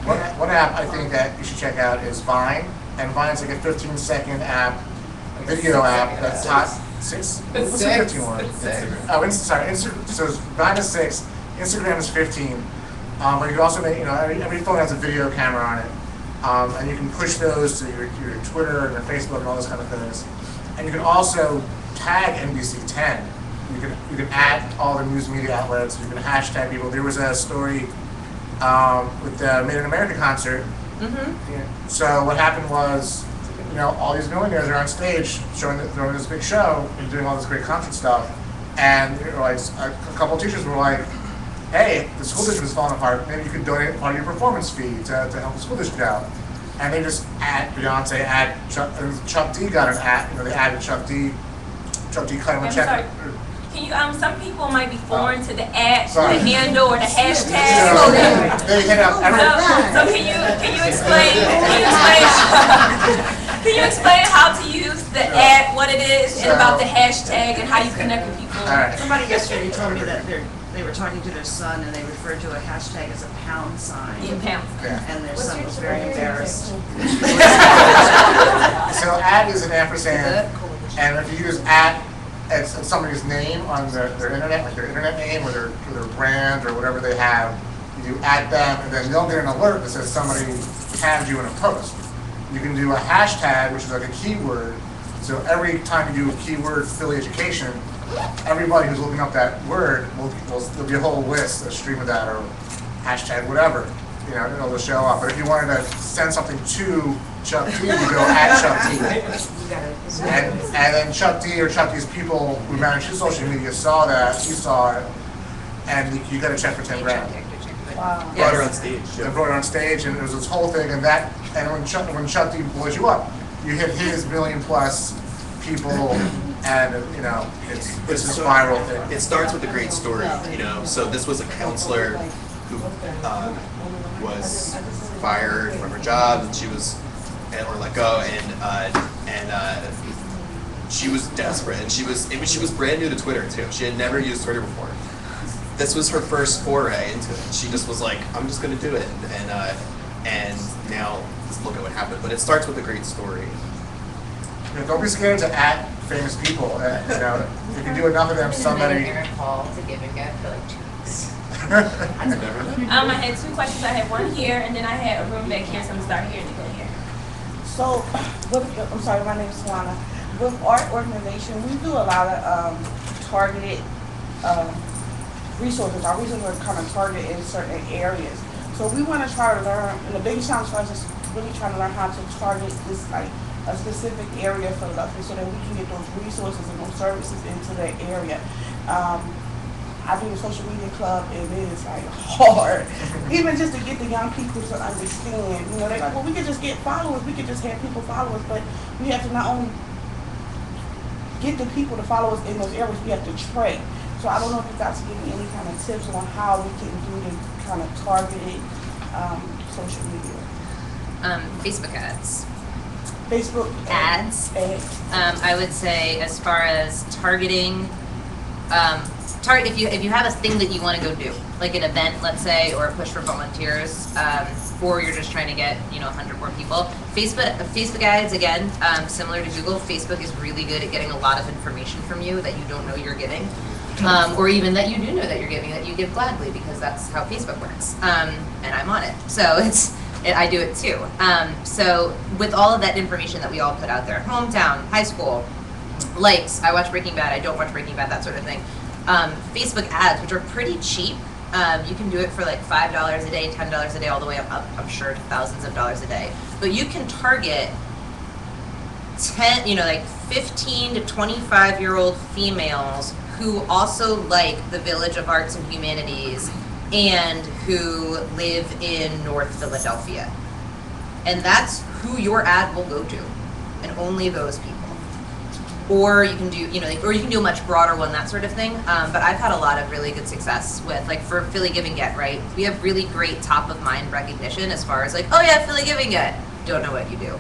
One app I think that you should check out is Vine, and Vine's like a 15-second app, a video app that's hot. What's the 15 one? Oh, sorry. So Vine is 6, Instagram is 15. But you can also make, every phone has a video camera on it, and you can push those to your Twitter and your Facebook and all those kind of things. And you can also tag NBC10. You can add all the news media outlets. You can hashtag people. There was a story with the Made in America concert. Mm-hmm. So what happened was, all these millionaires are on stage throwing this big show and doing all this great concert stuff. And a couple of teachers were like, hey, the school district is falling apart. Maybe you could donate part of your performance fee to help the school district out. And they just add Beyonce, Chuck D got an ad. They added Chuck D claim a check. Can you, some people might be foreign to the the handle or the hashtag. They hit up so can you explain can you explain how to use the ad, what it is, and about the hashtag and how you connect with people? Right. Somebody yesterday told me that they were talking to their son and they referred to a hashtag as a pound sign. Yeah. And their son was very embarrassed. So ad is an ampersand, and if you use ad as somebody's name on their internet, like their internet name or their brand or whatever they have, you add them, and then they'll get an alert that says somebody tagged you in a post. You can do a hashtag, which is like a keyword. So every time you do a keyword Philly education, everybody who's looking up that word there'll be a whole list, a stream of that, or hashtag whatever. It'll show up. But if you wanted to send something to Chuck T, you go at Chuck T. You gotta, And then Chuck D or Chuck D's people who manage his social media saw that, he saw it, and you got to check for 10 grand. Wow. Brought her on stage. They Yeah. brought her on stage, and it was this whole thing, and when Chuck D blows you up, you hit his million plus people, and you know it's this viral thing. It starts with a great story, you know. So this was a counselor who was fired from her job, and she was or let go, and she was desperate, and she was brand new to Twitter too. She had never used Twitter before. This was her first foray into it. She just was like, I'm just gonna do it, and now just look at what happened. But it starts with a great story. You know, don't be scared to at famous people. You know, if you do enough of them, somebody. Aaron Paul to Give and Get for like 2 weeks. I had two questions. I had one here, and then I had a room back here, so I'm gonna start here and then go here. So, I'm sorry, my name is Solana. With our organization, we do a lot of targeted resources. Our resources are kind of targeted in certain areas. So we want to try to learn, and the biggest challenge for us is really trying to learn how to target this, like, a specific area for Philadelphia so that we can get those resources and those services into that area. I do the social media club, and it is like hard, even just to get the young people to understand. You know, they're like, well, we could just get followers, we could just have people follow us, but we have to not only get the people to follow us in those areas, we have to train. So I don't know if you guys give me any kind of tips on how we can do the kind of targeted social media. Facebook ads. Facebook Ads. ads. I would say as far as targeting, if you have a thing that you want to go do, like an event, let's say, or a push for volunteers, or you're just trying to get 100 more people. Facebook ads, again, similar to Google. Facebook is really good at getting a lot of information from you that you don't know you're giving, or even that you do know that you're giving, that you give gladly, because that's how Facebook works. And I'm on it, so I do it too. So with all of that information that we all put out there, hometown, high school, likes, I watch Breaking Bad, I don't watch Breaking Bad, that sort of thing. Facebook ads, which are pretty cheap. You can do it for like $5 a day, $10 a day, all the way up, I'm sure, to thousands of dollars a day. But you can target 15 to 25-year-old females who also like the Village of Arts and Humanities and who live in North Philadelphia. And that's who your ad will go to, and only those people. Or you can do, or you can do a much broader one, that sort of thing. But I've had a lot of really good success with, like, for Philly Give and Get, right? We have really great top of mind recognition as far as like, oh yeah, Philly Give and Get. Don't know what you do.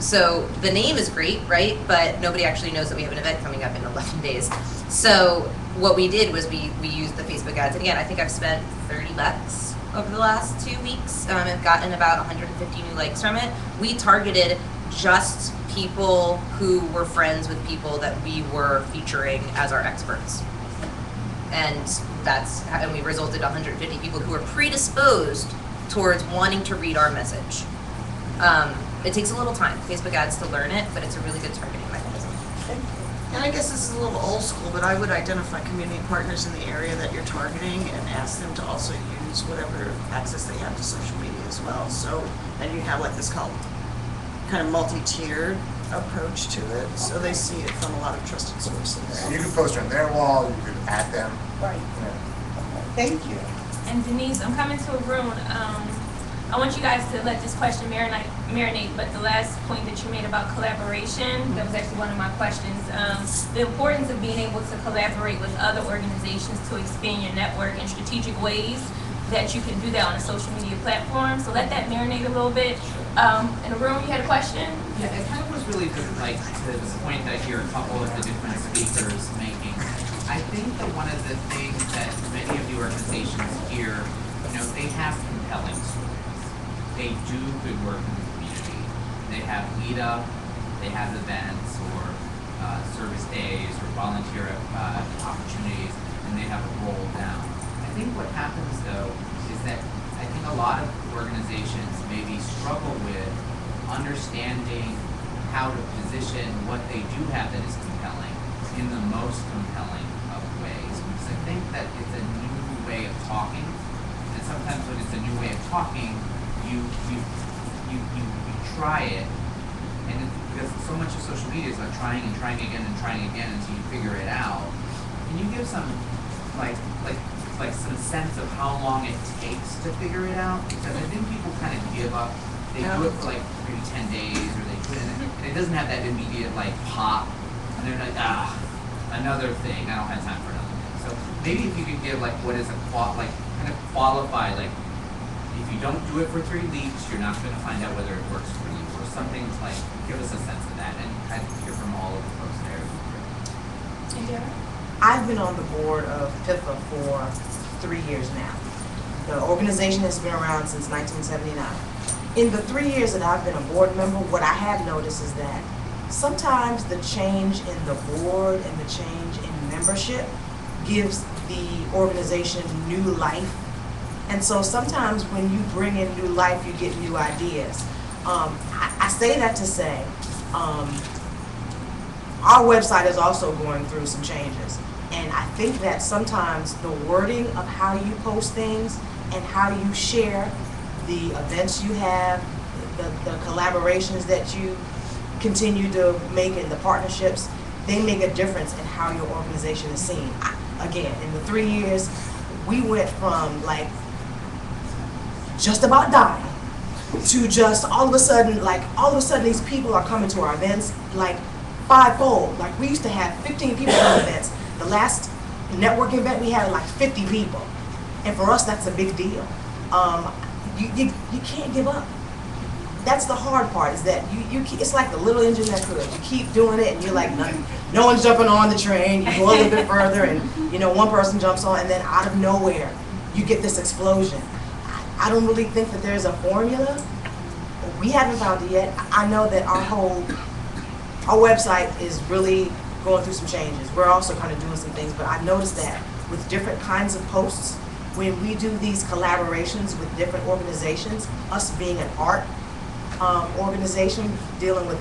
So the name is great, right? But nobody actually knows that we have an event coming up in 11 days. So what we did was we used the Facebook ads. And again, I think I've spent $30 over the last 2 weeks. I've gotten about 150 new likes from it. We targeted just people who were friends with people that we were featuring as our experts. And we resulted in 150 people who were predisposed towards wanting to read our message. It takes a little time, Facebook ads, to learn it, but it's a really good targeting mechanism. And I guess this is a little old school, but I would identify community partners in the area that you're targeting and ask them to also use whatever access they have to social media as well. So, and you have like this kind of multi-tiered approach to it, so they see it from a lot of trusted sources. So you can post on their wall, you can at them. Right. Yeah. Thank you. And Denise, I'm coming to a room. I want you guys to let this question marinate, but the last point that you made about collaboration, that was actually one of my questions. The importance of being able to collaborate with other organizations to expand your network in strategic ways that you can do that on a social media platform. So let that marinate a little bit. In the room, you had a question? Yeah, it kind of was really to the point that I hear a couple of the different speakers making. I think that one of the things that many of the organizations here, they have compelling stories. They do good work in the community. They have meetup, they have events or service days or volunteer opportunities, and they have a roll down. I think what happens though is that I think a lot of organizations maybe struggle with understanding how to position what they do have that is compelling in the most compelling of ways. Because I think that it's a new way of talking, and sometimes when it's a new way of talking, you you try it, and because so much of social media is like trying and trying again and trying again until you figure it out. Can you give some like some sense of how long it takes to figure it out? Because I think people kind of give up. They do it for like maybe 10 days, or they put it in, and it doesn't have that immediate like pop, and they're like, another thing. I don't have time for another thing. So maybe if you could give like what is a kind of qualify, like if you don't do it for 3 weeks, you're not going to find out whether it works for you, or something like give us a sense of that, and kind of hear from all of the folks there. I've been on the board of PIFA for 3 years now. The organization has been around since 1979. In the 3 years that I've been a board member, what I have noticed is that sometimes the change in the board and the change in membership gives the organization new life. And so sometimes when you bring in new life, you get new ideas. I say that to say, our website is also going through some changes. And I think that sometimes the wording of how you post things and how you share the events you have, the collaborations that you continue to make and the partnerships, they make a difference in how your organization is seen. Again, in the 3 years, we went from like just about dying to just all of a sudden these people are coming to our events like fivefold. Like we used to have 15 people at events. The last networking event we had like 50 people. And for us, that's a big deal. You can't give up. That's the hard part, is that it's like the little engine that could. You keep doing it and you're like, no one's jumping on the train. You go a little bit further and one person jumps on, and then out of nowhere, you get this explosion. I don't really think that there's a formula. We haven't found it yet. I know that our website is really going through some changes. We're also kind of doing some things, but I've noticed that with different kinds of posts, when we do these collaborations with different organizations, us being an art organization dealing with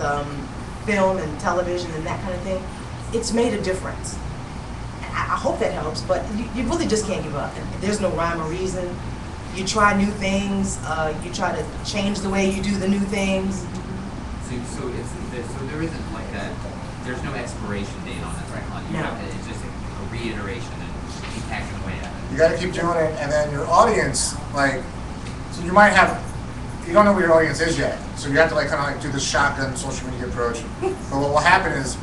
film and television and that kind of thing, it's made a difference. I hope that helps, but you really just can't give up. There's no rhyme or reason. You try new things, you try to change the way you do the new things. So there isn't like there's no expiration date on it, right? No. It's just a reiteration and keep hacking away at it. You gotta keep doing it, and then your audience, so you might have, you don't know where your audience is yet, so you have to kind of do this shotgun social media approach. But what will happen is,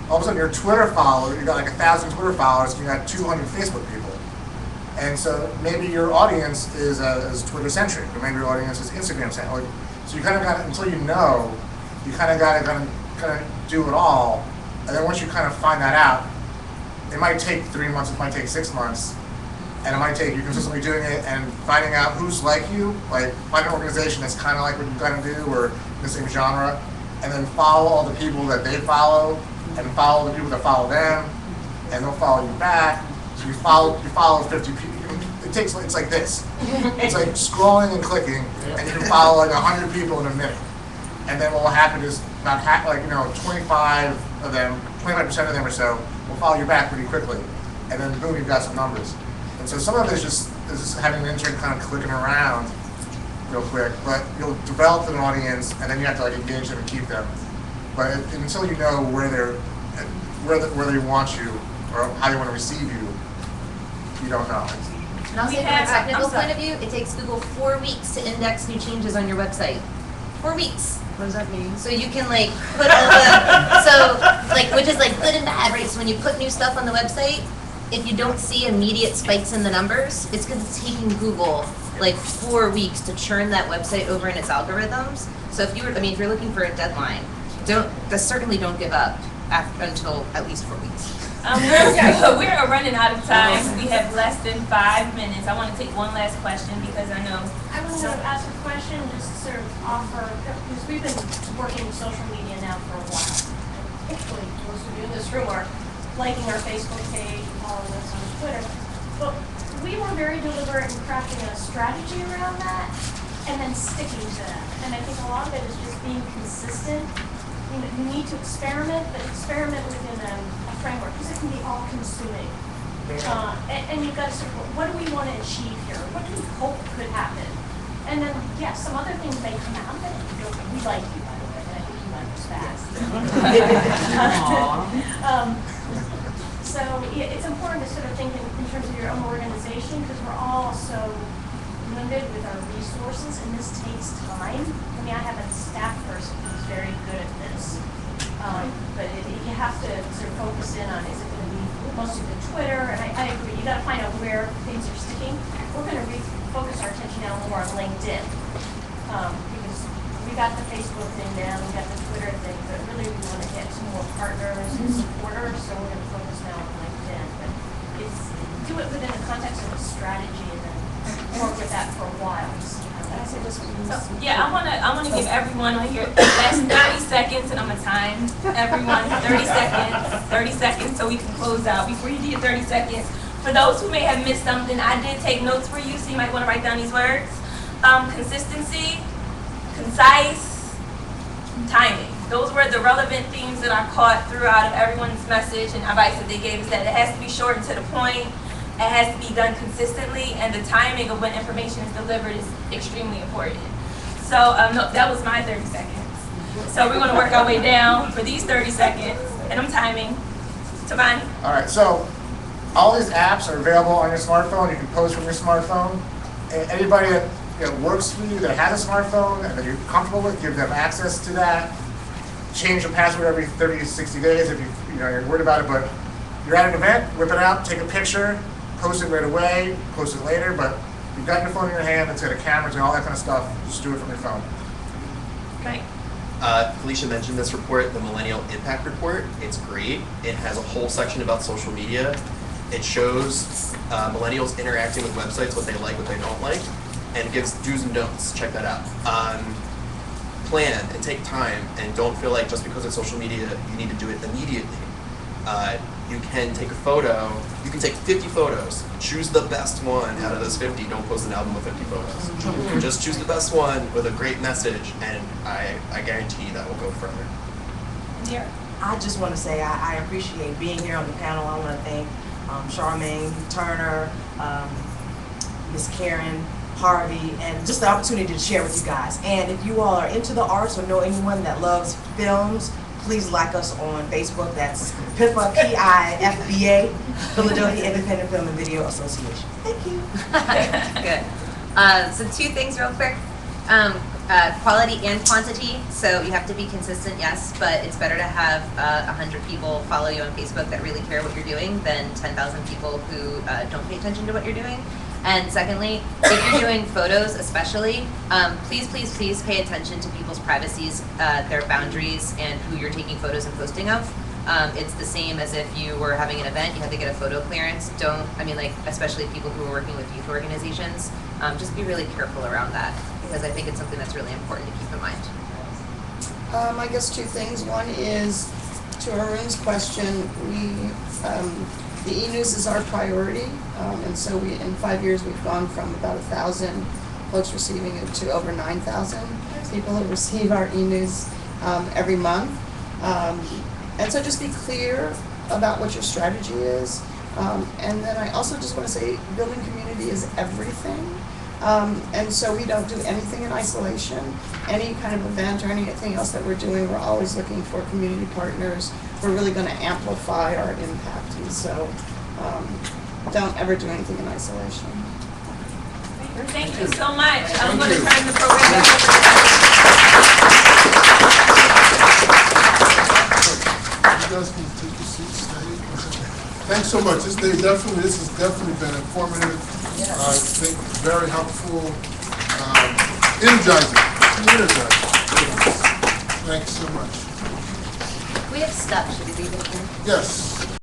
all of a sudden your Twitter follower, you got like 1,000 Twitter followers, you got 200 Facebook people. And so maybe your audience is Twitter centric, or maybe your audience is Instagram centric. So you kind of got to, until you know, you kind of got to kind of do it all. And then once you kind of find that out, it might take 3 months, it might take 6 months, and it might take you consistently doing it and finding out who's like you, like find an organization that's kind of like what you kind of do or in the same genre, and then follow all the people that they follow, and follow the people that follow them, and they'll follow you back. So you follow 50 people. It's like this. It's like scrolling and clicking, and you can follow like 100 people in a minute. And then what will happen is about 25% of them or so will follow you back pretty quickly. And then boom, you've got some numbers. And so some of it is just having an intern kind of clicking around real quick, but you'll develop an audience, and then you have to engage them and keep them. But until you know where they want you or how they want to receive you, you don't know. And also from a technical point of view, it takes Google 4 weeks to index new changes on your website. 4 weeks. What does that mean? So you can put all which is good and bad, right? So when you put new stuff on the website, if you don't see immediate spikes in the numbers, it's because it's taking Google 4 weeks to churn that website over in its algorithms. So if you're looking for a deadline, certainly don't give up until at least 4 weeks. We're running out of time. We have less than 5 minutes. I want to take one last question because I know. I want to ask a question, just to sort of offer, because we've been working with social media now for a while. Hopefully, most of you in this room are liking our Facebook page and following us on Twitter. But we were very deliberate in crafting a strategy around that and then sticking to that. And I think a lot of it is just being consistent. You need to experiment, but experiment within a framework, because it can be all-consuming. And you've got to sort of, what do we want to achieve here? What do we hope could happen? And then, yeah, some other things may come out of it. We like you, by the way, and I think you like us back. So yeah, it's important to sort of think in terms of your own organization, because we're all so limited with our resources, and this takes time. I mean, I have a staff person who's very good at this, but you have to sort of focus in on, is it going to be mostly the Twitter? And I agree, you got to find out where things are sticking. We're going to focus our attention now more on LinkedIn, because we got the Facebook thing down, we got the Twitter thing, but really we want to get some more partners and supporters, so we're going to focus now on LinkedIn. But do it within the context of a strategy, and then work with that for a while. So, yeah, I wanna give everyone on here last 30 seconds, and I'm gonna time everyone 30 seconds, so we can close out. Before you do your 30 seconds, for those who may have missed something, I did take notes for you, so you might wanna write down these words. Consistency, concise, timing. Those were the relevant themes that I caught throughout of everyone's message and advice that they gave, is that it has to be short and to the point. It has to be done consistently, and the timing of when information is delivered is extremely important. So no, that was my 30 seconds. So we're going to work our way down for these 30 seconds, and I'm timing. Tabani? All right, so all these apps are available on your smartphone. You can post from your smartphone. And anybody that works for you, that has a smartphone and that you're comfortable with, give them access to that. Change your password every 30 to 60 days if you're worried about it. But you're at an event, whip it out, take a picture, post it right away, post it later. But you've got your phone in your hand, it's got a camera and all that kind of stuff. Just do it from your phone. Okay. Felicia mentioned this report, the Millennial Impact Report. It's great. It has a whole section about social media. It shows millennials interacting with websites, what they like, what they don't like, and it gives do's and don'ts. Check that out. Plan and take time, and don't feel like just because it's social media, you need to do it immediately. You can take a photo, you can take 50 photos, choose the best one out of those 50, don't post an album of 50 photos. Just choose the best one with a great message, and I guarantee that will go further. Yeah. I just want to say I appreciate being here on the panel. I want to thank Charmaine Turner, Miss Karen Harvey, and just the opportunity to share with you guys. And if you all are into the arts or know anyone that loves films, please like us on Facebook. That's PIFBA, P-I-F-B-A, Philadelphia Independent Film and Video Association. Thank you. Good. So 2 things real quick. Quality and quantity. So you have to be consistent, yes, but it's better to have 100 people follow you on Facebook that really care what you're doing than 10,000 people who don't pay attention to what you're doing. And secondly, if you're doing photos especially, please, please, please pay attention to people's privacies, their boundaries, and who you're taking photos and posting of. It's the same as if you were having an event, you have to get a photo clearance. Especially people who are working with youth organizations, just be really careful around that, because I think it's something that's really important to keep in mind. I guess 2 things. One is, to Arun's question, the e-news is our priority, and so in 5 years we've gone from about 1,000 folks receiving it to over 9,000 people who receive our e-news every month. And so just be clear about what your strategy is. And then I also just want to say building community is everything. And so we don't do anything in isolation. Any kind of event or anything else that we're doing, we're always looking for community partners. We're really going to amplify our impact. And so don't ever do anything in isolation. Thank you so much. I'm going to turn the program back over You guys can take your seats, stay. Thanks so much. This has definitely been informative. I think very helpful, energizing. Thanks so much. We have stuff. Should we leave it here? Yes.